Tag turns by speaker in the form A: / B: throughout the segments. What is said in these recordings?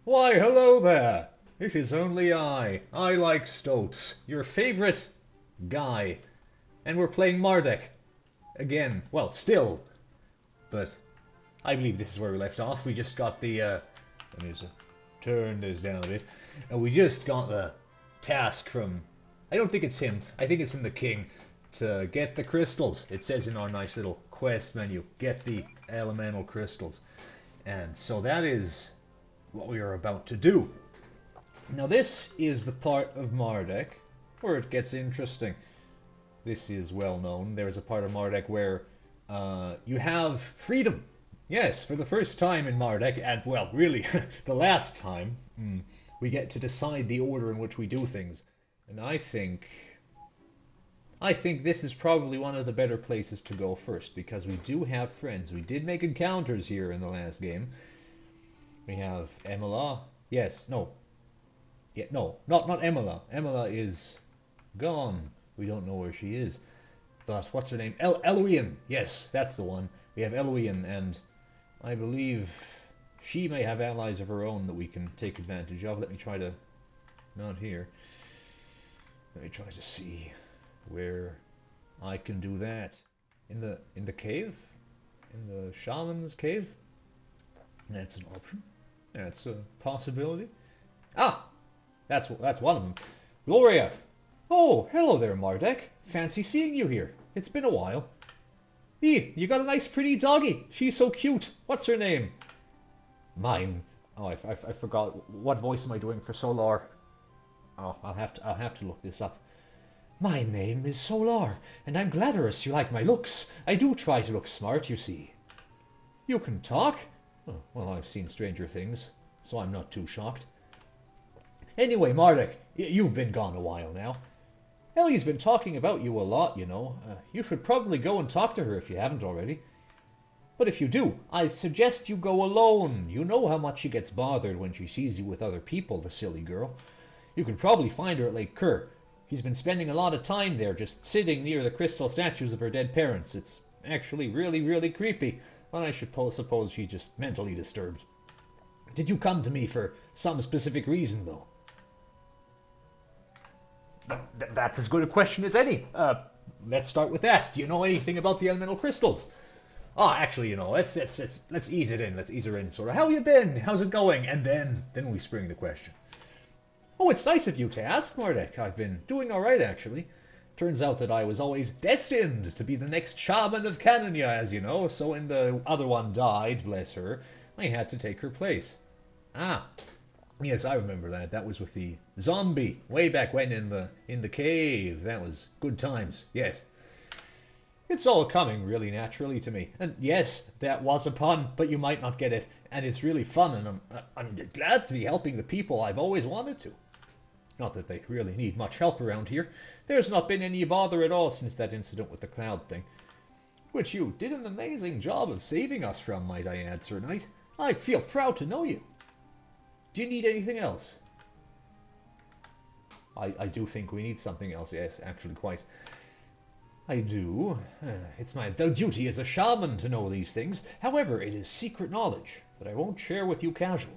A: Why, hello there! It is only I like Stoats, your favorite guy. And we're playing Mardek. Again. Well, still. But I believe this is where we left off. We just got the, let me just turn this down a bit. And we just got the task from, I don't think it's him, I think it's from the king, to get the crystals. It says in our nice little quest menu, get the elemental crystals. And so that is what we are about to do. Now this is the part of Mardek where it gets interesting. This is well known. There is a part of Mardek where you have freedom. Yes, for the first time in Mardek, and well, really, the last time, we get to decide the order in which we do things. And I think this is probably one of the better places to go first, because we do have friends. We did make encounters here in the last game. We have Emila. Yes, no. Yeah, no, not Emila. Emila is gone. We don't know where she is. But what's her name? Eloian. Yes, that's the one. We have Eloian, and I believe she may have allies of her own that we can take advantage of. Let me try to... Not here. Let me try to see where I can do that. In the cave? In the shaman's cave? That's an option. That's a possibility. Ah! That's one of them. Gloria! Oh, hello there, Mardek. Fancy seeing you here. It's been a while. You got a nice pretty doggy. She's so cute. What's her name? Mine. Oh, I forgot. What voice am I doing for Solar? Oh, I'll have to look this up. My name is Solar, and I'm gladderous you like my looks. I do try to look smart, you see. You can talk? Oh, well, I've seen stranger things, so I'm not too shocked. Anyway, Martic, you've been gone a while now. Ellie's been talking about you a lot, you know. You should probably go and talk to her if you haven't already. But if you do, I suggest you go alone. You know how much she gets bothered when she sees you with other people, the silly girl. You can probably find her at Lake Kerr. She's been spending a lot of time there, just sitting near the crystal statues of her dead parents. It's actually really, really creepy. But I suppose she's just mentally disturbed. Did you come to me for some specific reason, though? That's as good a question as any. Let's start with that. Do you know anything about the elemental crystals? Actually, you know, let's ease it in. Let's ease her in, sort of. How you been? How's it going? And then we spring the question. Oh, it's nice of you to ask, Mardek. I've been doing all right, actually. Turns out that I was always destined to be the next shaman of Canania, as you know. So when the other one died, bless her, I had to take her place. Ah. Yes, I remember that. That was with the zombie way back when in the cave. That was good times. Yes. It's all coming really naturally to me. And yes, that was a pun, but you might not get it. And it's really fun, and I'm glad to be helping the people I've always wanted to. Not that they really need much help around here. There's not been any bother at all since that incident with the cloud thing. Which you did an amazing job of saving us from, might I add, Sir Knight. I feel proud to know you. Do you need anything else? I do think we need something else, yes, actually quite. I do. It's my duty as a shaman to know these things. However, it is secret knowledge that I won't share with you casually.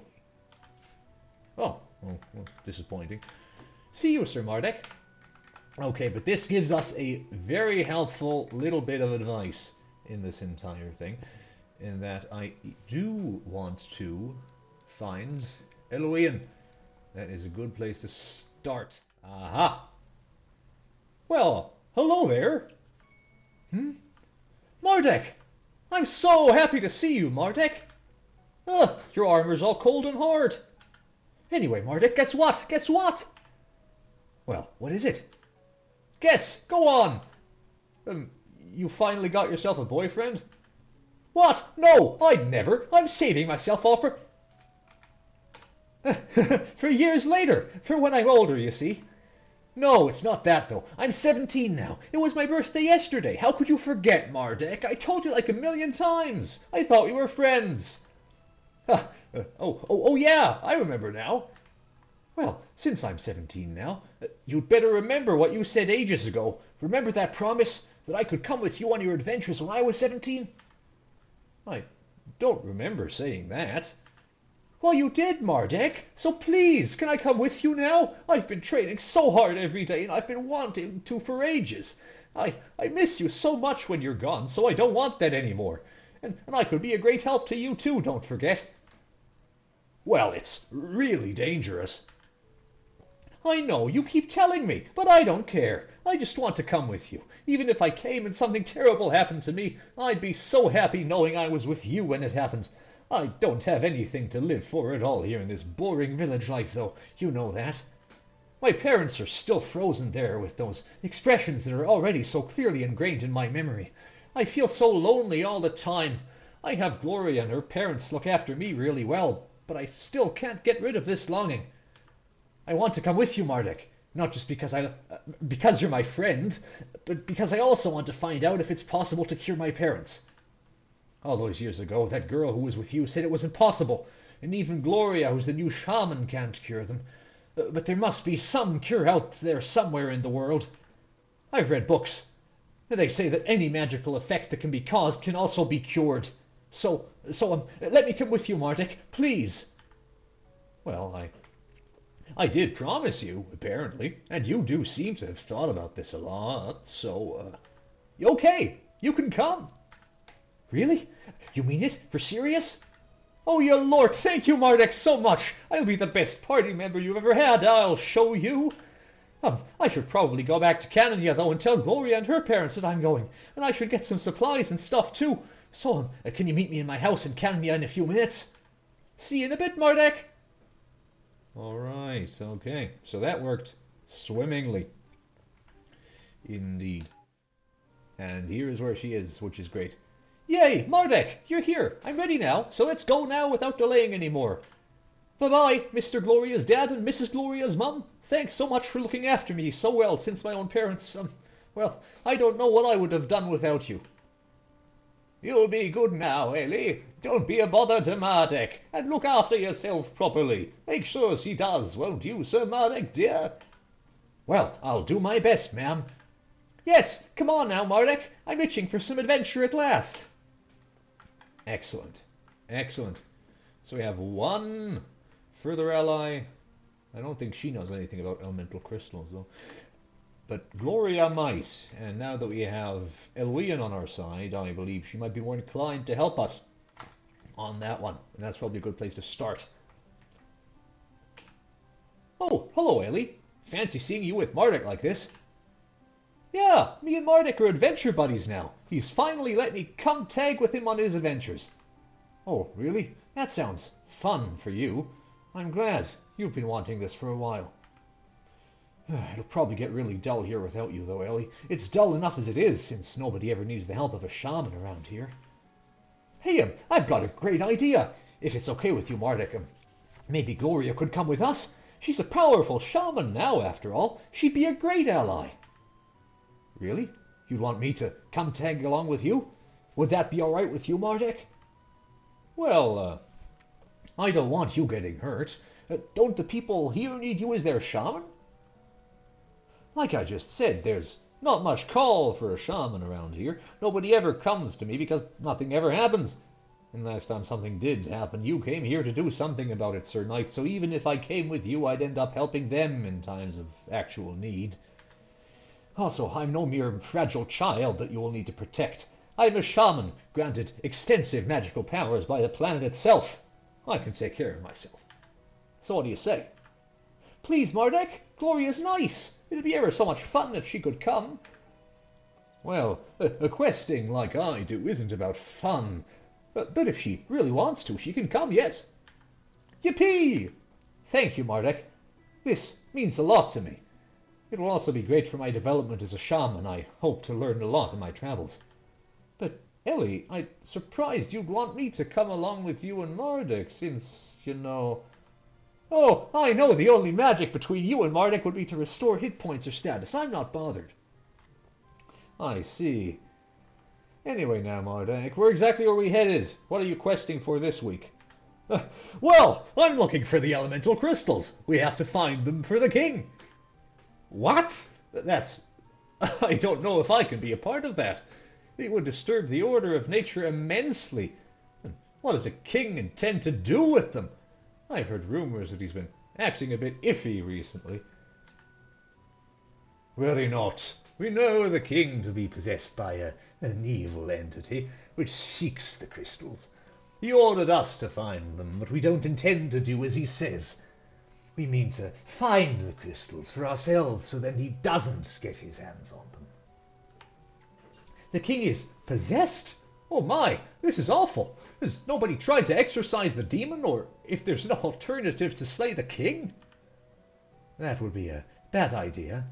A: Oh, well, disappointing. See you, Sir Mardek. Okay, but this gives us a very helpful little bit of advice in this entire thing, in that I do want to find Eloian. That is a good place to start. Aha! Well, hello there. Mardek! I'm so happy to see you, Mardek. Your armor's all cold and hard. Anyway, Mardek, guess what? Guess what? Well, what is it? Guess! Go on! You finally got yourself a boyfriend? What? No, I'd never. I'm saving myself all for... for years later. For when I'm older, you see. No, it's not that, though. I'm 17 now. It was my birthday yesterday. How could you forget, Mardek? I told you like a million times. I thought we were friends. Oh, yeah, I remember now. Well, since I'm 17 now, you'd better remember what you said ages ago. Remember that promise that I could come with you on your adventures when I was 17? I don't remember saying that. Well, you did, Mardek. So please, can I come with you now? I've been training so hard every day, and I've been wanting to for ages. I miss you so much when you're gone, so I don't want that anymore. And I could be a great help to you too, don't forget. Well, it's really dangerous. I know, you keep telling me, but I don't care. I just want to come with you. Even if I came and something terrible happened to me, I'd be so happy knowing I was with you when it happened. I don't have anything to live for at all here in this boring village life, though. You know that. My parents are still frozen there with those expressions that are already so clearly ingrained in my memory. I feel so lonely all the time. I have Gloria and her parents look after me really well, but I still can't get rid of this longing. I want to come with you, Martic. Not just because you're my friend, but because I also want to find out if it's possible to cure my parents. All those years ago, that girl who was with you said it was impossible, and even Gloria, who's the new shaman, can't cure them. But there must be some cure out there somewhere in the world. I've read books. They say that any magical effect that can be caused can also be cured. So let me come with you, Martic, please. Well, I did promise you, apparently, and you do seem to have thought about this a lot, so, okay, you can come. Really? You mean it? For serious? Oh, you lord, thank you, Mardek, so much. I'll be the best party member you've ever had. I'll show you. I should probably go back to Canada, though, and tell Gloria and her parents that I'm going. And I should get some supplies and stuff, too. So, can you meet me in my house in Canada in a few minutes? See you in a bit, Mardek. All right, okay. So that worked swimmingly. Indeed. And here is where she is, which is great. Yay, Mardek, you're here. I'm ready now, so let's go now without delaying anymore. Bye-bye, Mr. Gloria's dad and Mrs. Gloria's mum. Thanks so much for looking after me so well since my own parents, well, I don't know what I would have done without you. You'll be good now, Ellie. Don't be a bother to Mardek, and look after yourself properly. Make sure she does, won't you, Sir Mardek, dear? Well, I'll do my best, ma'am. Yes, come on now, Mardek. I'm itching for some adventure at last. Excellent. Excellent. So we have one further ally. I don't think she knows anything about elemental crystals, though. But Gloria might. And now that we have Ellie on our side, I believe she might be more inclined to help us on that one. And that's probably a good place to start. Oh, hello, Ellie. Fancy seeing you with Martic like this. Yeah, me and Martic are adventure buddies now. He's finally let me come tag with him on his adventures. Oh, really? That sounds fun for you. I'm glad. You've been wanting this for a while. It'll probably get really dull here without you, though, Ellie. It's dull enough as it is, since nobody ever needs the help of a shaman around here. Hey, I've got a great idea. If it's okay with you, Martic, maybe Gloria could come with us. She's a powerful shaman now, after all. She'd be a great ally. Really? You'd want me to come tag along with you? Would that be all right with you, Martic? Well, I don't want you getting hurt. Don't the people here need you as their shaman? Like I just said, there's not much call for a shaman around here. Nobody ever comes to me because nothing ever happens. And last time something did happen, you came here to do something about it, Sir Knight, so even if I came with you, I'd end up helping them in times of actual need. Also, I'm no mere fragile child that you will need to protect. I'm a shaman, granted extensive magical powers by the planet itself. I can take care of myself. So what do you say? Please, Mardek, Gloria's nice. It'd be ever so much fun if she could come. Well, a questing like I do isn't about fun. But if she really wants to, she can come yet. Yippee! Thank you, Mardek. This means a lot to me. It will also be great for my development as a shaman. I hope to learn a lot in my travels. But, Ellie, I'm surprised you'd want me to come along with you and Mardek, since, you know... Oh, I know the only magic between you and Mardek would be to restore hit points or status. I'm not bothered. I see. Anyway now, Mardek, where exactly are we headed? What are you questing for this week? Well, I'm looking for the elemental crystals. We have to find them for the king. What? That's... I don't know if I can be a part of that. It would disturb the order of nature immensely. And what does a king intend to do with them? I've heard rumors that he's been acting a bit iffy recently. Worry not. We know the king to be possessed by an evil entity which seeks the crystals. He ordered us to find them, but we don't intend to do as he says. We mean to find the crystals for ourselves so then he doesn't get his hands on them. The king is possessed? Oh my, this is awful. Has nobody tried to exorcise the demon, or if there's no alternative to slay the king? That would be a bad idea.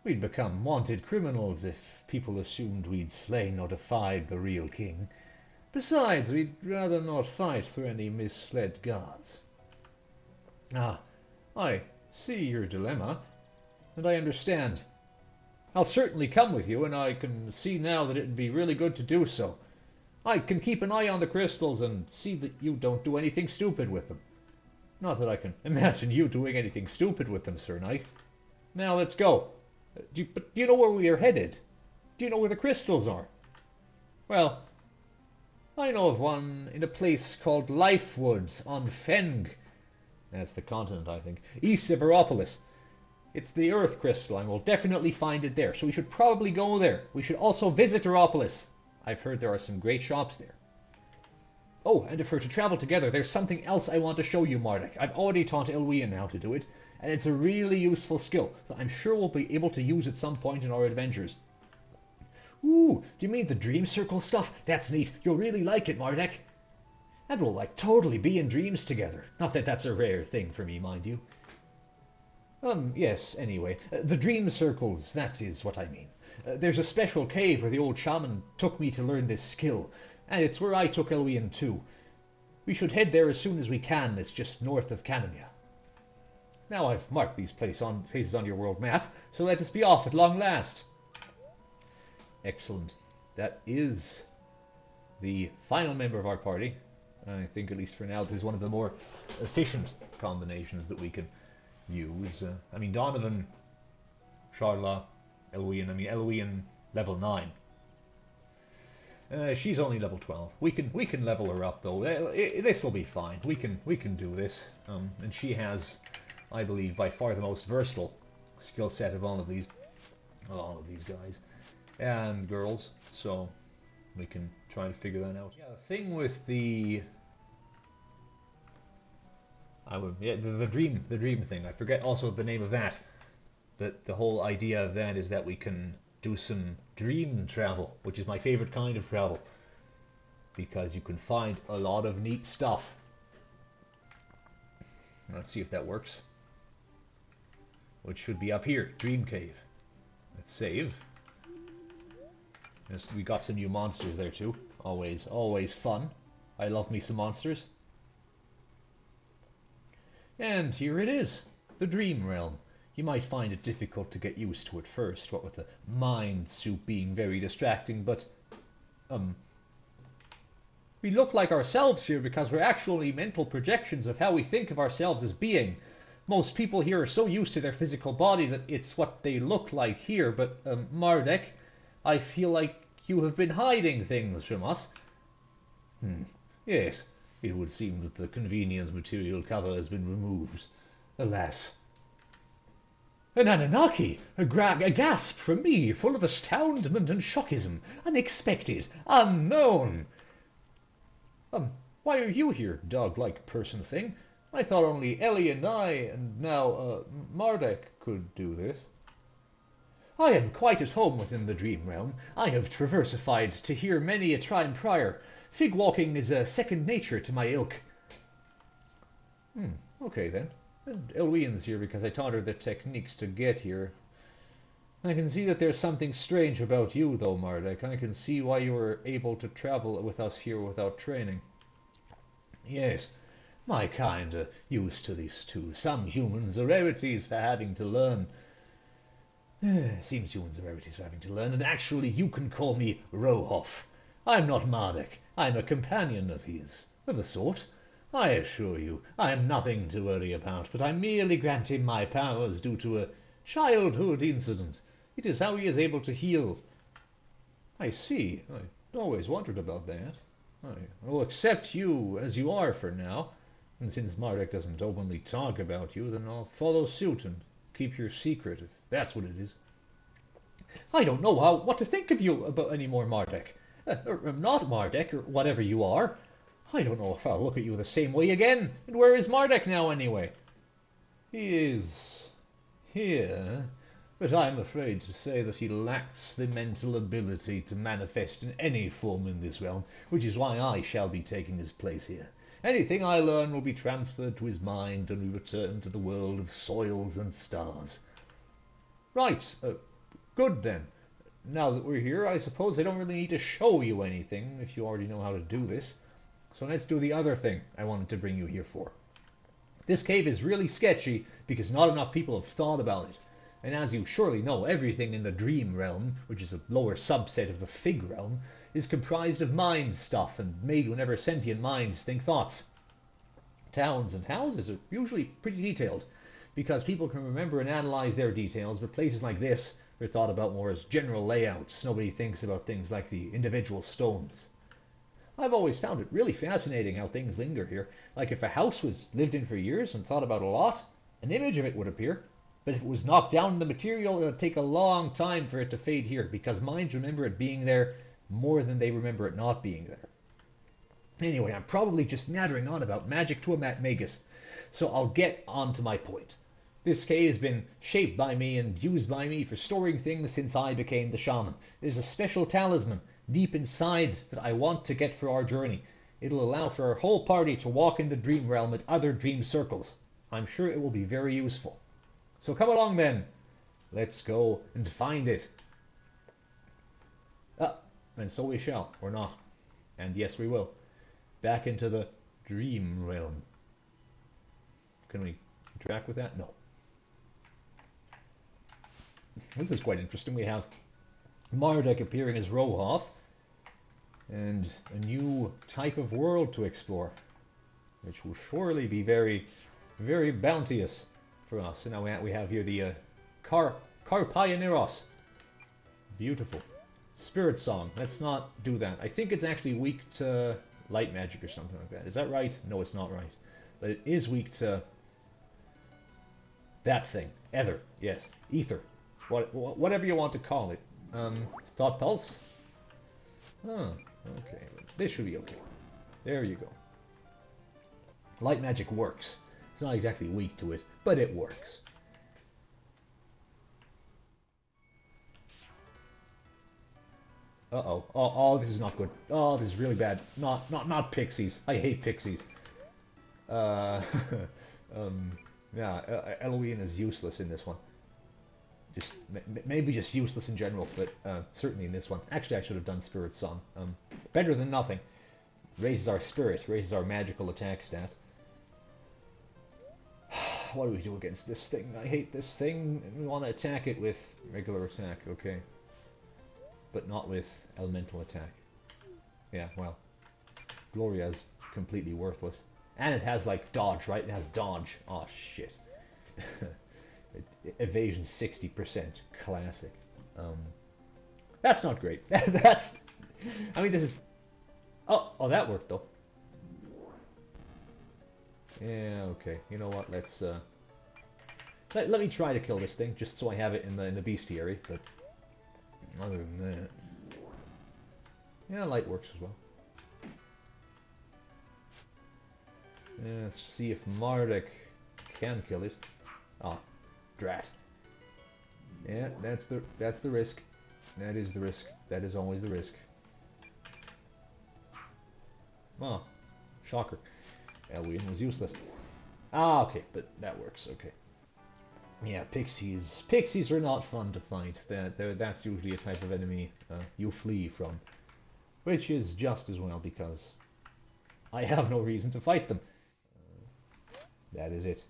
A: We'd become wanted criminals if people assumed we'd slain or defied the real king. Besides, we'd rather not fight for any misled gods. Ah, I see your dilemma, and I understand. I'll certainly come with you, and I can see now that it'd be really good to do so. I can keep an eye on the crystals and see that you don't do anything stupid with them. Not that I can imagine you doing anything stupid with them, Sir Knight. Now let's go. Do you know where we are headed? Do you know where the crystals are? Well, I know of one in a place called Lifewood on Feng. That's the continent, I think. East of Aeropolis. It's the Earth crystal, and we'll definitely find it there. So we should probably go there. We should also visit Aeropolis. I've heard there are some great shops there. Oh, and if we're to travel together, there's something else I want to show you, Martic. I've already taught Ellie how to do it, and it's a really useful skill that I'm sure we'll be able to use at some point in our adventures. Ooh, do you mean the dream circle stuff? That's neat. You'll really like it, Martic. And we'll totally be in dreams together. Not that that's a rare thing for me, mind you. Yes, anyway. The dream circles, that is what I mean. There's a special cave where the old shaman took me to learn this skill, and it's where I took Ellie too. We should head there as soon as we can. It's just north of Canania. Now I've marked these places on your world map, so let us be off at long last. Excellent. That is the final member of our party. I think, at least for now, this is one of the more efficient combinations that we can use. Donovan, Charlotte, Elwian. Elwian level 9. She's only level 12. We can level her up though. This will be fine. We can do this. And she has, I believe, by far the most versatile skill set of all of these guys and girls. So we can try and figure that out. Yeah, the thing with the the dream thing. I forget also the name of that. The whole idea of that is that we can do some dream travel, which is my favorite kind of travel, because you can find a lot of neat stuff. Let's see if that works. Which should be up here, Dream Cave. Let's save. Yes, we got some new monsters there too. Always fun. I love me some monsters. And here it is, the Dreamrealm. You might find it difficult to get used to at first, what with the mind soup being very distracting, but we look like ourselves here because we're actually mental projections of how we think of ourselves as being. Most people here are so used to their physical body that it's what they look like here, but Mardek, I feel like you have been hiding things from us. Yes, it would seem that the convenience material cover has been removed. Alas. An Anunnaki! A gasp from me, full of astoundment and shockism. Unexpected. Unknown. Why are you here, dog-like person thing? I thought only Ellie and I, and now, Mardek could do this. I am quite at home within the dream realm. I have traversified to here many a time prior. Fig-walking is a second nature to my ilk. Okay then. And Elwian's here because I taught her the techniques to get here. I can see that there's something strange about you, though, Mardek. I can see why you were able to travel with us here without training. Yes, my kind are used to this too. Some humans are rarities for having to learn. Seems humans are rarities for having to learn, and actually you can call me Rohoff. I'm not Mardek. I'm a companion of his, of a sort. I assure you, I am nothing to worry about, but I merely grant him my powers due to a childhood incident. It is how he is able to heal. I see. I always wondered about that. I will accept you as you are for now. And since Martic doesn't openly talk about you, then I'll follow suit and keep your secret, if that's what it is. I don't know what to think of you about anymore, Mardek. Or not Mardek, or whatever you are. I don't know if I'll look at you the same way again. And where is Mardek now, anyway? He is here, but I'm afraid to say that he lacks the mental ability to manifest in any form in this realm, which is why I shall be taking his place here. Anything I learn will be transferred to his mind and we return to the world of soils and stars. Right, good then. Now that we're here, I suppose I don't really need to show you anything if you already know how to do this. So let's do the other thing I wanted to bring you here for. This cave is really sketchy because not enough people have thought about it. And as you surely know, everything in the Dreamrealm, which is a lower subset of the Fig Realm, is comprised of mind stuff and made whenever sentient minds think thoughts. Towns and houses are usually pretty detailed because people can remember and analyze their details, but places like this are thought about more as general layouts. Nobody thinks about things like the individual stones. I've always found it really fascinating how things linger here. Like if a house was lived in for years and thought about a lot, an image of it would appear. But if it was knocked down in the material, it would take a long time for it to fade here because minds remember it being there more than they remember it not being there. Anyway, I'm probably just nattering on about magic to a magus, so I'll get on to my point. This cave has been shaped by me and used by me for storing things since I became the shaman. There's a special talisman deep inside that I want to get for our journey. It'll allow for our whole party to walk in the dream realm at other dream circles. I'm sure it will be very useful. So come along then. Let's go and find it. And so we shall, or not. And yes, we will. Back into the dream realm. Can we interact with that? No. This is quite interesting. We have Mardek appearing as Rohoth, and a new type of world to explore, which will surely be very, very bounteous for us. And now we have here the Carpioneros. Beautiful. Spirit Song. Let's not do that. I think it's actually weak to light magic or something like that. Is that right? No, it's not right. But it is weak to that thing. Ether. Yes. Ether. Whatever you want to call it. Thought Pulse? Oh, okay. This should be okay. There you go. Light magic works. It's not exactly weak to it, but it works. Uh-oh. Oh, this is not good. Oh, this is really bad. Not pixies. I hate pixies. Uh, yeah, Eloine is useless in this one. Just maybe just useless in general, but certainly in this one. Actually, I should have done Spirit Song. Better than nothing. Raises our spirit, raises our magical attack stat. What do we do against this thing? I hate this thing. We want to attack it with regular attack, okay. But not with elemental attack. Yeah, well. Gloria is completely worthless. And it has, like, dodge, right? It has dodge. Oh, shit. Evasion 60%. Classic. That's not great. That's... I mean, this is... Oh, that worked, though. Yeah, okay. You know what? Let's, let me try to kill this thing, just so I have it in the bestiary, but... Other than that... Yeah, light works as well. Yeah, let's see if Mardek can kill it. Ah, drat. Yeah, that's the risk. That is the risk. That is always the risk. Oh, shocker. Ellie was useless. Ah, okay, but that works. Okay. Yeah, pixies. Pixies are not fun to fight. That's usually a type of enemy you flee from, which is just as well because I have no reason to fight them. That is it.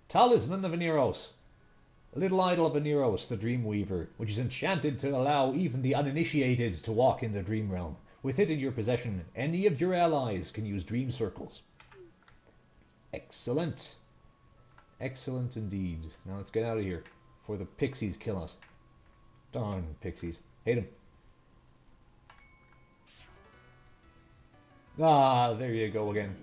A: Talisman of Aneros. A little idol of Aneros, the Dreamweaver, which is enchanted to allow even the uninitiated to walk in the dream realm. With it in your possession, any of your allies can use dream circles. Excellent. Excellent indeed. Now let's get out of here before the pixies kill us. Darn pixies. Hate them. Ah, there you go again.